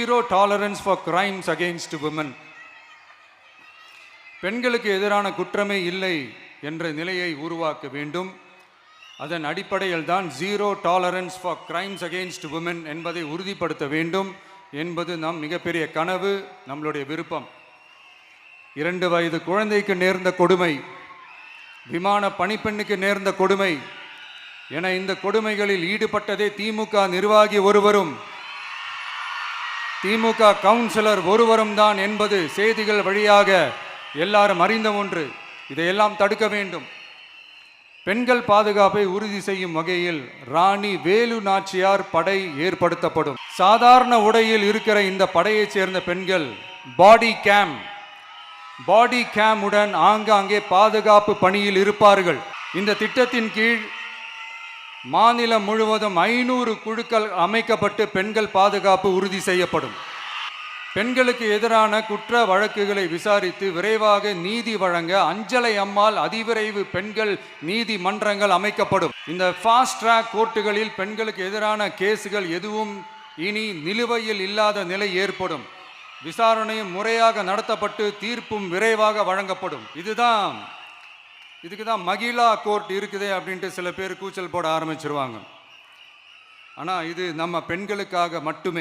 Zero tolerance for crimes against women. பெண்களுக்கு எதிரான குற்றமே இல்லை என்ற நிலையை உருவாக்க வேண்டும். அதன் அடிப்படையில் தான் zero tolerance for crimes against women என்பதை உறுதிப்படுத்த வேண்டும் என்பது நம் மிகப்பெரிய கனவு, நம்மளுடைய விருப்பம். 2 வயது குழந்தைக்கு நேர்ந்த கொடுமை, விமான பணிப்பெண்ணுக்கு நேர்ந்த கொடுமை என இந்த கொடுமைகளில் ஈடுபட்டதே திமுக நிர்வாகி ஒருவரும் திமுக கவுன்சிலர் ஒருவரும் தான் என்பது செய்திகள் வழியாக எல்லாரும் அறிந்த ஒன்று. இதையெல்லாம் தடுக்க வேண்டும். பெண்கள் பாதுகாப்பை உறுதி செய்யும் வகையில் ராணி வேலு நாச்சியார் படை ஏற்படுத்தப்படும். சாதாரண உடையில் இருக்கிற இந்த படையைச் சேர்ந்த பெண்கள் பாடி கேம் உடன் ஆங்காங்கே பாதுகாப்பு பணியில் இருப்பார்கள். இந்த திட்டத்தின் கீழ் மாநிலம் முழுவதும் 500 குழுக்கள் அமைக்கப்பட்டு பெண்கள் பாதுகாப்பு உறுதி செய்யப்படும். பெண்களுக்கு எதிரான குற்ற வழக்குகளை விசாரித்து விரைவாக நீதி வழங்க அஞ்சலை அம்மாள் அதிவிரைவு பெண்கள் நீதிமன்றங்கள் அமைக்கப்படும். இந்த ஃபாஸ்ட் ட்ராக் கோர்ட்டுகளில் பெண்களுக்கு எதிரான கேஸுகள் எதுவும் இனி நிலுவையில் இல்லாத நிலை ஏற்படும். விசாரணையும் முறையாக நடத்தப்பட்டு தீர்ப்பும் விரைவாக வழங்கப்படும். இதுக்கு தான் மகிழா கோர்ட் இருக்குதே அப்படின்ட்டு சில பேர் கூச்சல் போட ஆரம்பிச்சிருவாங்க. ஆனால் இது நம்ம பெண்களுக்காக மட்டுமே.